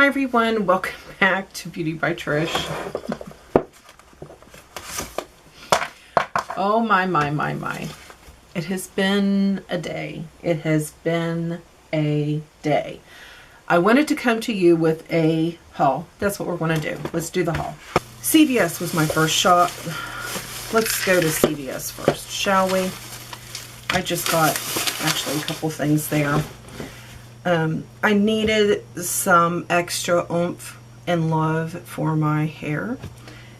Hi everyone, welcome back to Beauty by Trish. Oh my. It has been a day. It has been a day. I wanted to come to you with a haul. That's what we're going to do. Let's do the haul. CVS was my first shop. Let's go to CVS first, shall we? I just got actually a couple things there. I needed some extra oomph and love for my hair.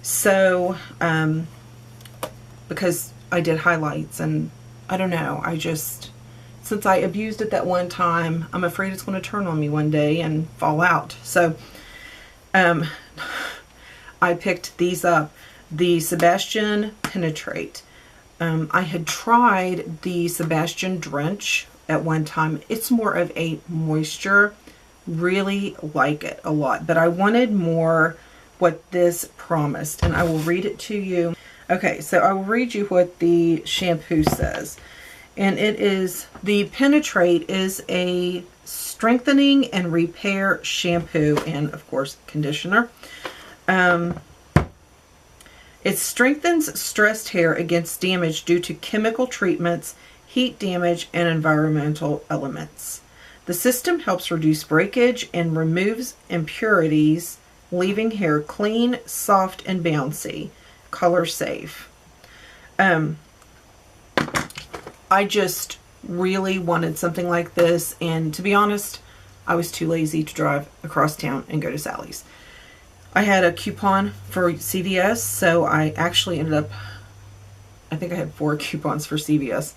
So, because I did highlights and I don't know, since I abused it that one time, I'm afraid it's going to turn on me one day and fall out. So, I picked these up. The Sebastian Penetrate. I had tried the Sebastian Drench at one time. It's more of a moisture. Really like it a lot, but I wanted more what this promised, and I will read it to you. Okay, so I will read you what the shampoo says, and it is, the Penetrate is a strengthening and repair shampoo and of course conditioner. It strengthens stressed hair against damage due to chemical treatments, heat damage, and environmental elements. The system helps reduce breakage and removes impurities, leaving hair clean, soft, and bouncy. Color safe. I just really wanted something like this, and to be honest, I was too lazy to drive across town and go to Sally's. I had a coupon for CVS, so I actually ended up, I think I had 4 coupons for CVS.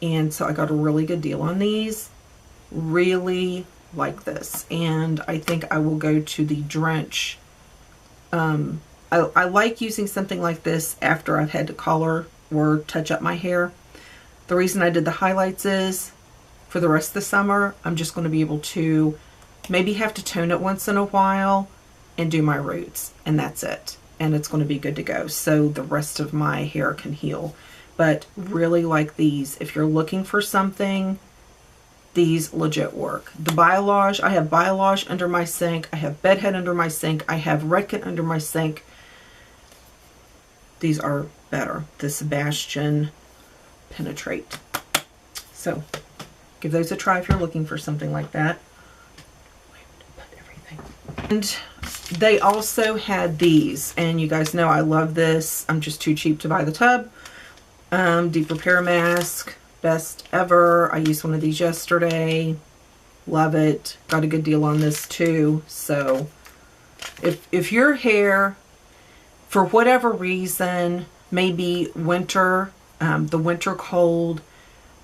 And so I got a really good deal on these. Really like this. And I think I will go to the Drench. I like using something like this after I've had to color or touch up my hair. The reason I did the highlights is, for the rest of the summer, I'm just going to be able to maybe have to tone it once in a while and do my roots. And that's it. And it's going to be good to go. So the rest of my hair can heal. But really like these. If you're looking for something, these legit work. The Biolage, I have Biolage under my sink. I have Bedhead under my sink. I have Redken under my sink. These are better. The Sebastian Penetrate. So, give those a try if you're looking for something like that. Put everything. And they also had these. And you guys know I love this. I'm just too cheap to buy the tub. Deep Repair Mask, best ever. I used one of these yesterday. Love it. Got a good deal on this too. So if your hair, for whatever reason, maybe winter, the winter cold,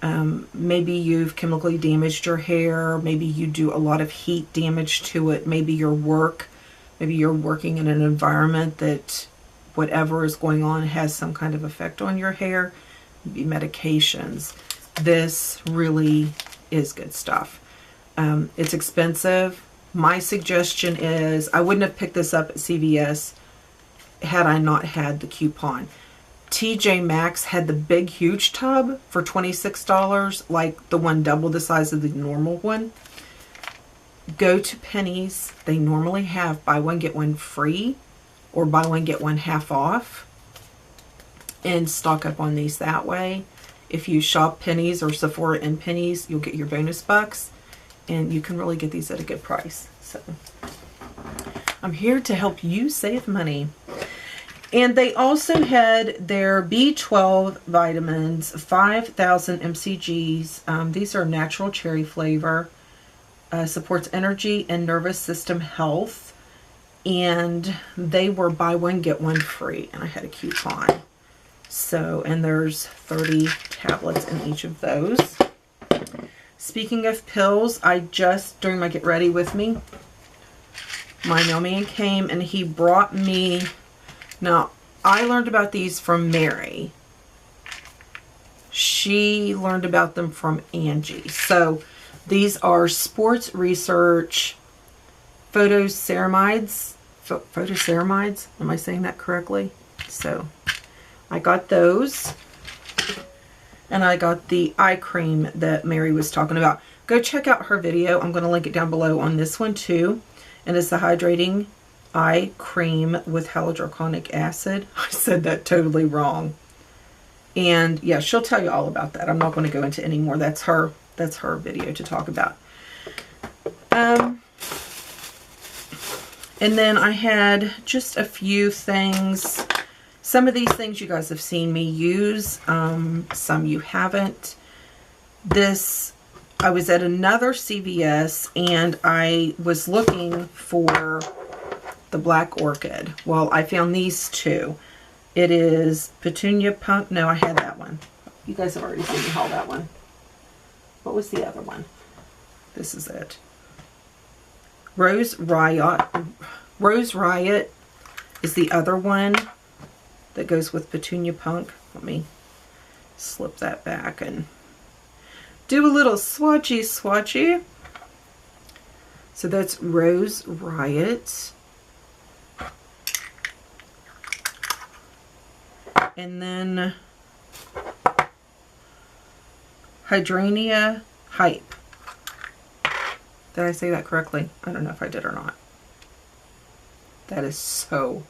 maybe you've chemically damaged your hair, maybe you do a lot of heat damage to it, maybe you're working in an environment that whatever is going on has some kind of effect on your hair, maybe medications. This really is good stuff. It's expensive. My suggestion is, I wouldn't have picked this up at CVS had I not had the coupon. TJ Maxx had the big huge tub for $26, like the one double the size of the normal one. Go to Penny's. They normally have buy one get one free or buy one get one half off, and stock up on these that way. If you shop Penny's or Sephora and Penny's, you'll get your bonus bucks, and you can really get these at a good price. So I'm here to help you save money. And they also had their B12 vitamins, 5,000 mcgs. These are natural cherry flavor. Supports energy and nervous system health. And they were buy one get one free, and I had a coupon. So, and there's 30 tablets in each of those. Speaking of pills, I just, during my get ready with me, my mailman came and he brought me, now I learned about these from Mary. She learned about them from Angie. So these are Sports Research photoceramides. Am I saying that correctly? So I got those. And I got the eye cream that Mary was talking about. Go check out her video. I'm going to link it down below on this one too. and it's the Hydrating Eye Cream with Hyaluronic Acid. I said that totally wrong. And yeah, she'll tell you all about that. I'm not going to go into any more. That's her video to talk about. And then I had just a few things. Some of these things you guys have seen me use. Some you haven't. I was at another CVS and I was looking for the Black Orchid. Well, I found these two. It is Petunia Punk. No, I had that one. You guys have already seen me haul that one. What was the other one? This is it. Rose Riot is the other one that goes with Petunia Punk. Let me slip that back and do a little swatchy. So that's Rose Riot. And then Hydrania Hype. Did I say that correctly? I don't know if I did or not. That is so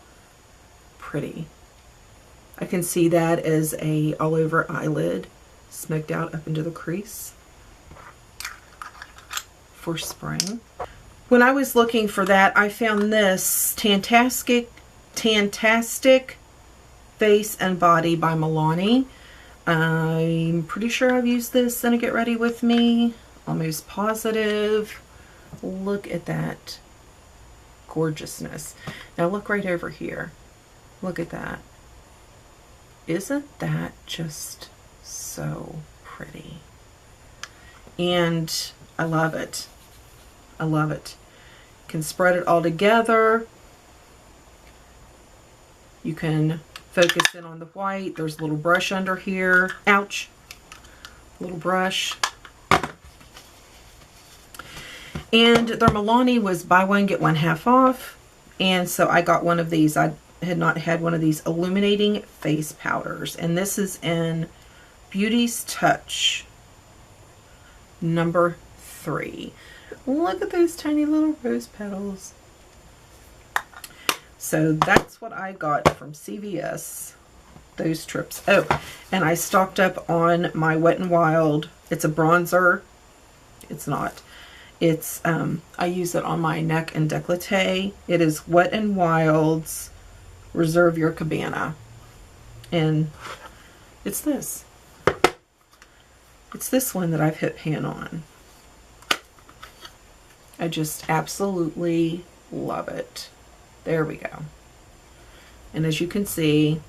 pretty. I can see that as a all over eyelid, smoked out up into the crease for spring. When I was looking for that, I found this Tantastic Face and Body by Milani. I'm pretty sure I've used this in a Get Ready With Me. Almost positive. Look at that gorgeousness. Now look right over here. Look at that. Isn't that just so pretty? And I love it. I love it. Can spread it all together. You can focus in on the white. There's a little brush under here. Ouch. Little brush. And their Milani was buy one, get one half off. And so I got one of these. I had not had one of these illuminating face powders. And this is in Beauty's Touch number 3. Look at those tiny little rose petals. So that's what I got from CVS, those trips. Oh, and I stocked up on my Wet n Wild. It's a bronzer. It's not. It's, I use it on my neck and décolleté. It is Wet n Wild's Reserve Your Cabana. And it's this. It's this one that I've hit pan on. I just absolutely love it. There we go. And as you can see,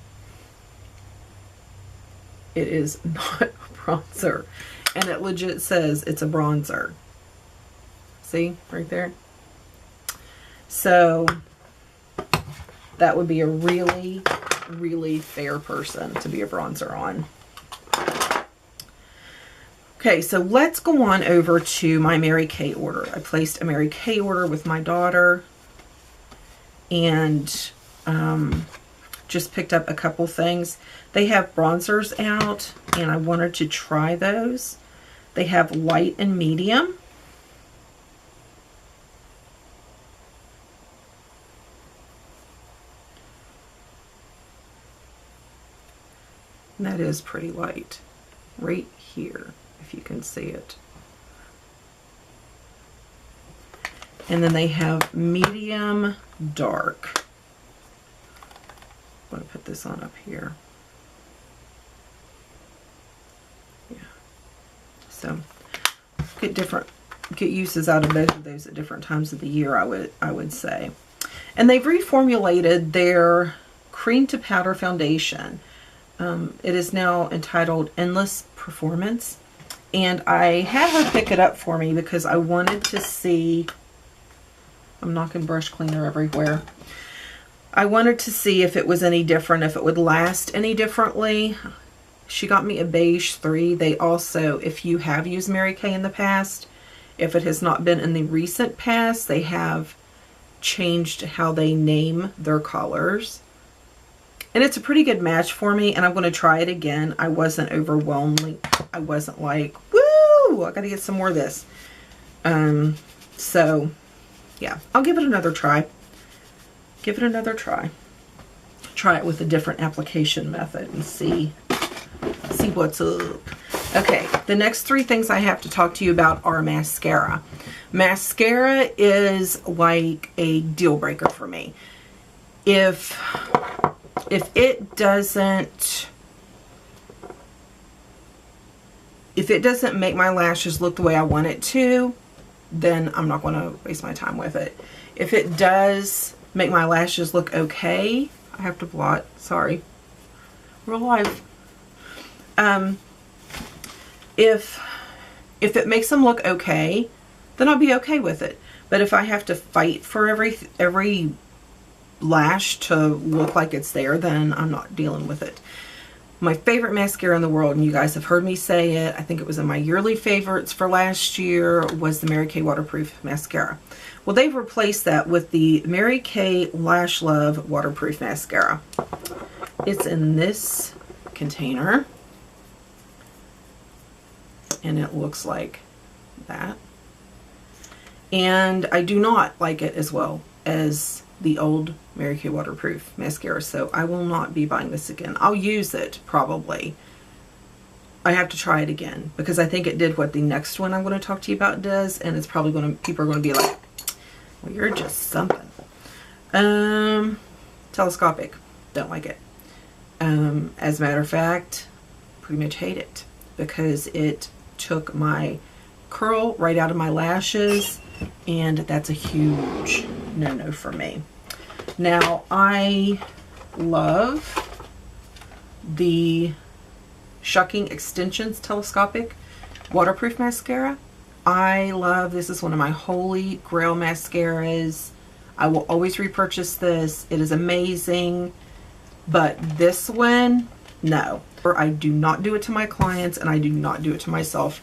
it is not a bronzer. And it legit says it's a bronzer. See, right there? So, that would be a really, really fair person to be a bronzer on. Okay, so let's go on over to my Mary Kay order. I placed a Mary Kay order with my daughter. And just picked up a couple things. They have bronzers out, and I wanted to try those. They have light and medium. And that is pretty light. Right here, if you can see it. And then they have medium dark. I'm going to put this on up here. Yeah. So get uses out of both of those at different times of the year, I would say. And they've reformulated their cream to powder foundation. It is now entitled Endless Performance. And I had her pick it up for me because I wanted to see. I'm knocking brush cleaner everywhere. I wanted to see if it was any different, if it would last any differently. She got me a beige 3. They also, if you have used Mary Kay in the past, if it has not been in the recent past, they have changed how they name their colors. And it's a pretty good match for me, and I'm going to try it again. I wasn't overwhelmed. I wasn't like, woo, I got to get some more of this. So, yeah, I'll give it another try. Give it another try. Try it with a different application method and see what's up. Okay, the next 3 things I have to talk to you about are mascara. Mascara is like a deal breaker for me. If it doesn't make my lashes look the way I want it to, then I'm not going to waste my time with it. If it does make my lashes look okay, I have to blot, sorry. We're live. If it makes them look okay, then I'll be okay with it. But if I have to fight for every lash to look like it's there, then I'm not dealing with it. My favorite mascara in the world, and you guys have heard me say it, I think it was in my yearly favorites for last year, was the Mary Kay Waterproof Mascara. Well, they've replaced that with the Mary Kay Lash Love Waterproof Mascara. It's in this container, and it looks like that. And I do not like it as well as the old Mary Kay Waterproof Mascara, so I will not be buying this again. I'll use it, probably. I have to try it again, because I think it did what the next one I'm going to talk to you about does, and it's probably going to, people are going to be like, well, you're just something. Telescopic. Don't like it. As a matter of fact, pretty much hate it, because it took my curl right out of my lashes, and that's a huge no-no for me. Now, I love the Shucking Extensions Telescopic Waterproof Mascara. I love, this is one of my holy grail mascaras. I will always repurchase this. It is amazing. But this one, no. I do not do it to my clients, and I do not do it to myself.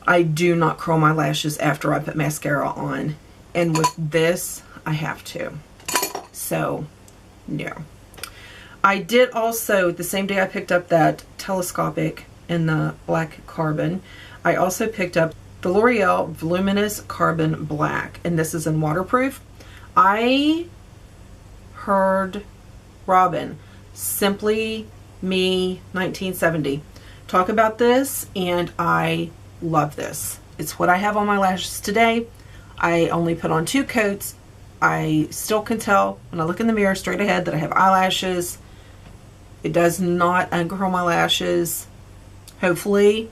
I do not curl my lashes after I put mascara on. And with this, I have to. So, no. I did also, the same day I picked up that telescopic in the black carbon, I also picked up the L'Oreal Voluminous Carbon Black, and this is in waterproof. I heard Robin, Simply Me 1970, talk about this, and I love this. It's what I have on my lashes today. I only put on 2 coats. I still can tell when I look in the mirror straight ahead that I have eyelashes. It does not uncurl my lashes. Hopefully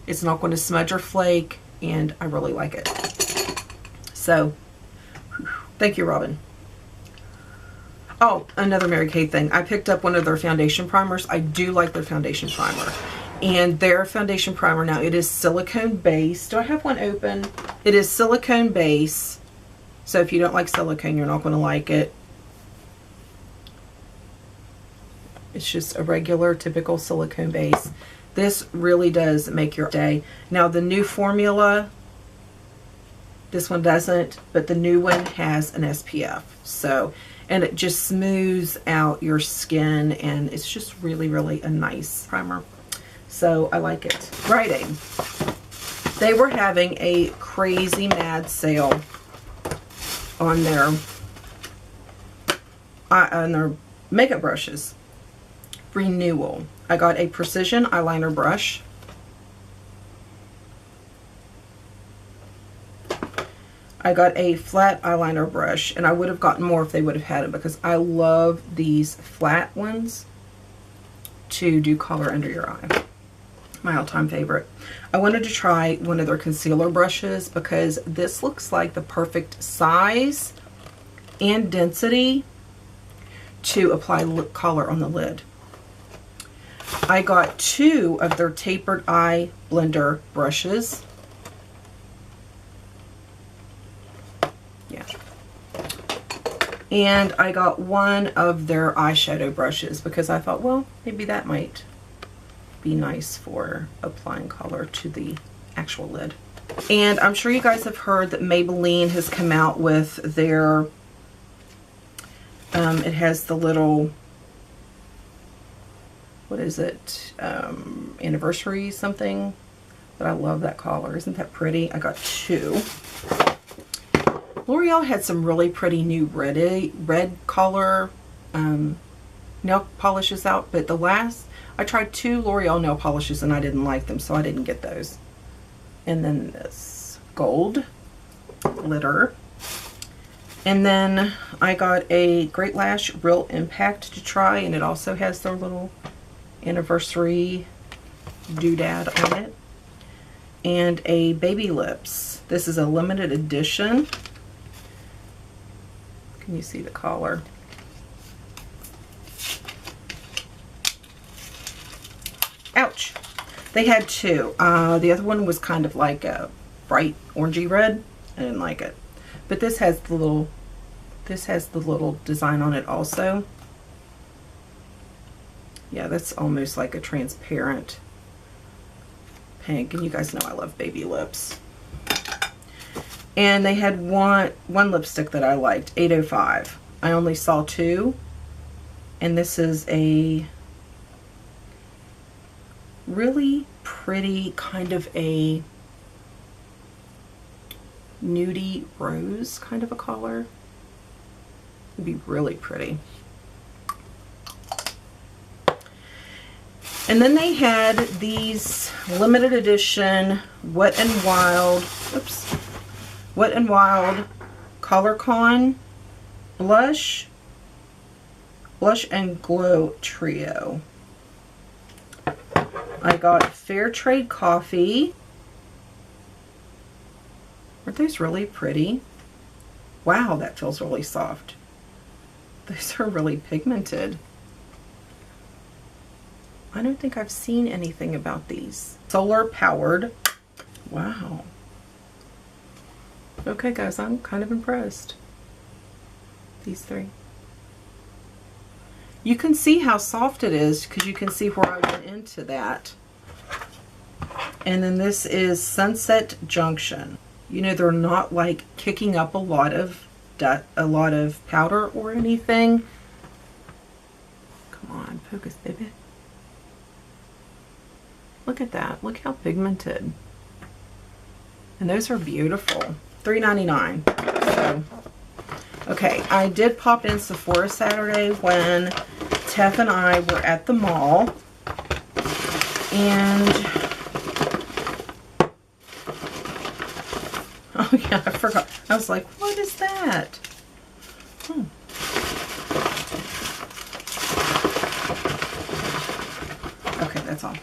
it's not going to smudge or flake, and I really like it. So, thank you, Robin. Oh, another Mary Kay thing. I picked up one of their foundation primers. I do like their foundation primer. And their foundation primer now, it is silicone base. Do I have one open? It is silicone base. So if you don't like silicone, you're not going to like it. It's just a regular, typical silicone base. This really does make your day. Now the new formula, this one doesn't, but the new one has an SPF. So, and it just smooths out your skin, and it's just really, really a nice primer. So I like it. Rite. They were having a crazy mad sale on their makeup brushes. Renewal. I got a precision eyeliner brush. I got a flat eyeliner brush, and I would have gotten more if they would have had it, because I love these flat ones to do color under your eye. My all-time favorite. I wanted to try one of their concealer brushes, because this looks like the perfect size and density to apply color on the lid. I got 2 of their tapered eye blender brushes. Yeah. And I got 1 of their eyeshadow brushes, because I thought, well, maybe that might be nice for applying color to the actual lid. And I'm sure you guys have heard that Maybelline has come out with their, it has the little, what is it, anniversary something, but I love that color. Isn't that pretty? I got 2. L'Oreal had some really pretty new red color nail polishes out, but I tried 2 L'Oreal nail polishes and I didn't like them, so I didn't get those. And then this gold glitter. And then I got a Great Lash Real Impact to try, and it also has their little anniversary doodad on it. And a Baby Lips. This is a limited edition. Can you see the collar? Ouch! They had 2. The other one was kind of like a bright orangey red. I didn't like it. But this has the little design on it also. Yeah, that's almost like a transparent pink, and you guys know I love Baby Lips. And they had one lipstick that I liked, 805. I only saw 2, and this is a really pretty kind of a nudie rose kind of a color. It'd be really pretty. And then they had these limited edition Wet n Wild Color Con Blush and Glow Trio. I got Fair Trade Coffee. Aren't those really pretty? Wow, that feels really soft. Those are really pigmented. I don't think I've seen anything about these. Solar powered. Wow. Okay guys, I'm kind of impressed. These 3. You can see how soft it is because you can see where I went into that. And then this is Sunset Junction. You know, they're not like kicking up a lot of powder or anything. Come on, focus, baby. Look at that. Look how pigmented. And those are beautiful. $3.99. So, okay, I did pop in Sephora Saturday when Tef and I were at the mall. And oh yeah, I forgot. I was like, what is that? Okay, that's all.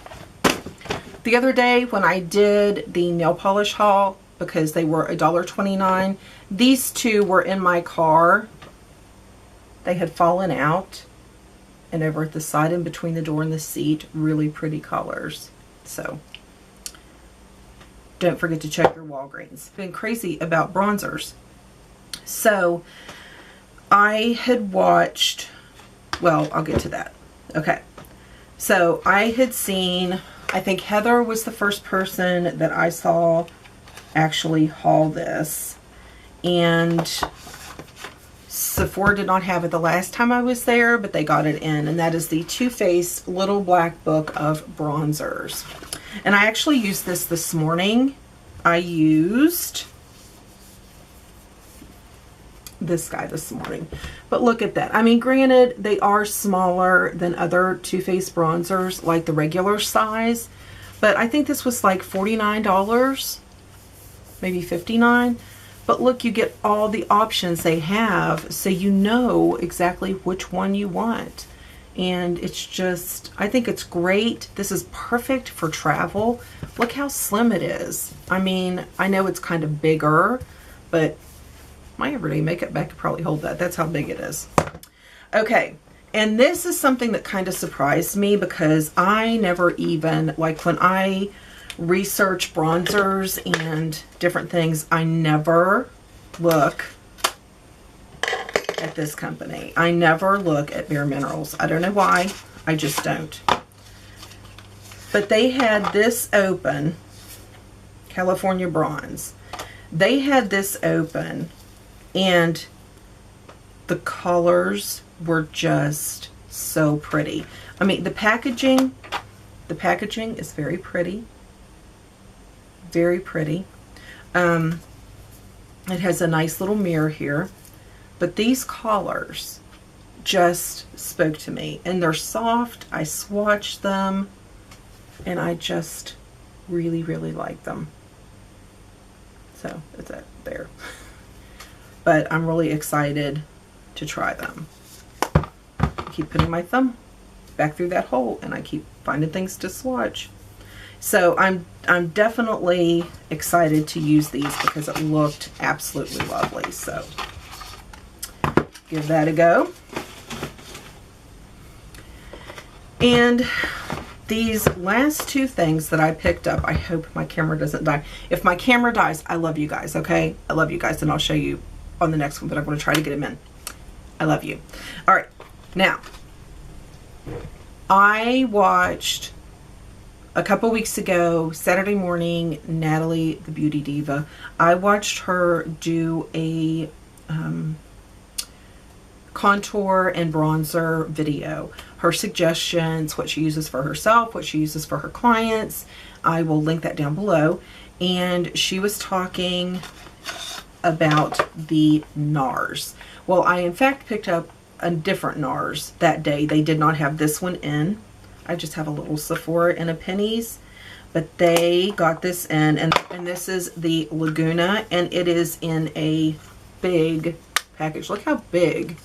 The other day when I did the nail polish haul, because they were $1.29, these 2 were in my car. They had fallen out, and over at the side in between the door and the seat, really pretty colors. So don't forget to check your Walgreens. Been crazy about bronzers. So I had watched, well, I'll get to that. Okay. So I had seen, I think Heather was the first person that I saw actually haul this. And Sephora did not have it the last time I was there, but they got it in. And that is the Too Faced Little Black Book of Bronzers. And I actually used this morning. I used this guy this morning. But look at that. I mean, granted, they are smaller than other Too Faced bronzers, like the regular size. But I think this was like $49, maybe $59. But look, you get all the options they have, so you know exactly which one you want. And it's just, I think it's great. This is perfect for travel. Look how slim it is. I mean, I know it's kind of bigger, but my everyday makeup bag could probably hold that. That's how big it is. Okay, and this is something that kind of surprised me because I never even, like when I research bronzers and different things, I never look at this company. I never look at Bare Minerals. I don't know why. I just don't. But they had this open, California Bronze. They had this open and the colors were just so pretty. I mean, the packaging is very pretty. Very pretty. It has a nice little mirror here. But these collars just spoke to me. And they're soft. I swatched them. And I just really, really like them. So, it's that there. But I'm really excited to try them. I keep putting my thumb back through that hole and I keep finding things to swatch. So I'm definitely excited to use these because it looked absolutely lovely. So give that a go. And these last two things that I picked up, I hope my camera doesn't die. If my camera dies, I love you guys, okay? I love you guys, and I'll show you on the next one, but I'm going to try to get them in. I love you. All right, now, I watched a couple weeks ago, Saturday morning, Natalie, the Beauty Diva. I watched her do a contour and bronzer video. Her suggestions, what she uses for herself, what she uses for her clients. I will link that down below. And she was talking about the NARS. Well, I in fact picked up a different NARS that day. They did not have this one in. I just have a little Sephora in a pennies, but they got this in, and this is the Laguna, and it is in a big package. Look how big.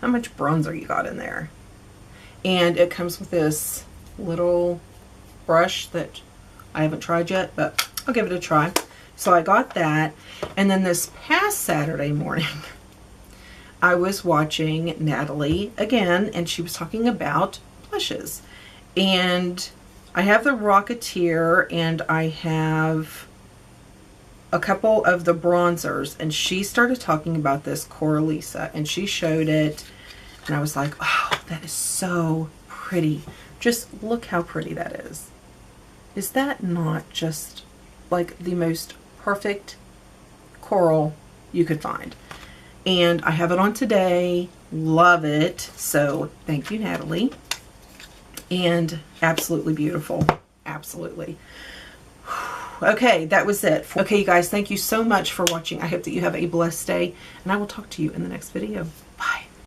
How much bronzer you got in there. And it comes with this little brush that I haven't tried yet, but I'll give it a try. So I got that. And then this past Saturday morning, I was watching Natalie again, and she was talking about blushes. And I have the Rocketeer, and I have a couple of the bronzers, and she started talking about this Coralisa, and she showed it, and I was like, oh, that is so pretty. Just look how pretty that is. Is that not just like the most perfect coral you could find? And I have it on today. Love it. So thank you, Natalie. And absolutely beautiful. Absolutely. Okay, that was it. Okay, you guys, thank you so much for watching. I hope that you have a blessed day, and I will talk to you in the next video. Bye.